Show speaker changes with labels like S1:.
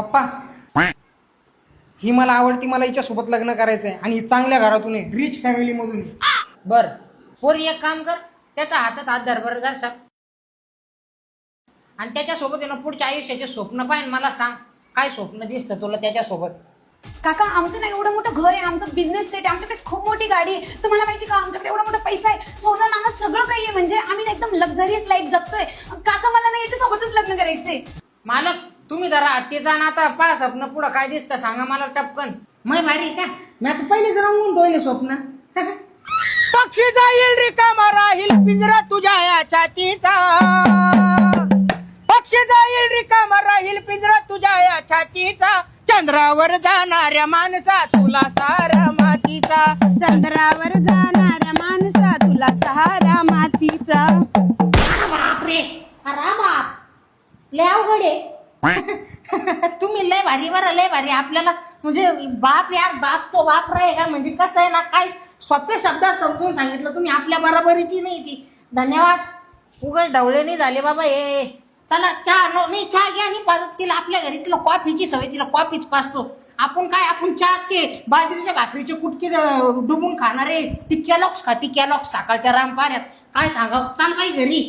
S1: पप्पा ही मला आवडती, मला हिच्यासोबत लग्न करायचंय आणि ही चांगल्या घरातून आहे, रिच फॅमिली मधून आहे.
S2: बर पोरी एक काम कर, त्याच्या हातात हात धर बरं जा आणि त्याच्यासोबत आहे ना पुढच्या आयुष्याचे स्वप्न पाहिजे. मला सांग काय स्वप्न दिसतं तुला त्याच्यासोबत?
S3: काका आमचं ना एवढं मोठं घर आहे, आमचं बिझनेस सेट आहे, आमच्याकडे खूप मोठी गाडी आहे. तुम्हाला माहिती का आमच्याकडे एवढा मोठा पैसा आहे, सोनं नाणं सगळं काही आहे. म्हणजे आम्ही ना एकदम लक्झरियस लाईफ जगतोय. काका मला ना याच्यासोबतच लग्न करायचंय.
S2: मालक तुम्ही जरा हत्तीचा ना आता पा स्वप्न पुढं काय दिसतं सांगा मला टपकन. मै भारी का मी आता पहिलेच रंगून ठेवले स्वप्न. पक्षी जाईल रिकामा राहील पिंजरा तुझ्या या छातीचा, पक्षी जाईल रिकामा राहील पिंजरा तुझ्या या छातीचा, चंद्रावर जाणाऱ्या माणसा तुला सारा मातीचा,
S4: चंद्रावर जाणाऱ्या माणसा तुला सहारा मातीचा.
S2: बापरे अरे बाप लय अवघड आहे. तुम्ही लय भारी बरं लय भारी. आपल्याला म्हणजे बाप यार बाप तो बाप राहे का म्हणजे कसं आहे ना काय सोप्या शब्दात समजून सांगितलं तुम्ही. आपल्या बरोबरीची नाही ती. धन्यवाद. उगाच ढवळे नाही झाले बाबा हे. चला चहा नाही चहा घ्या आणि पाजत तिला आपल्या घरी तिला कॉफीची सवय, तिला कॉफीच पाजतो आपण. काय आपण चहा ते बाजरीच्या भाकरीचे कुटके डुबून खाणारे ती कॅलॉक्स खाती कॅलॉक्स सकाळच्या राम पाऱ्यात काय सांगावं. चाल बाई घरी.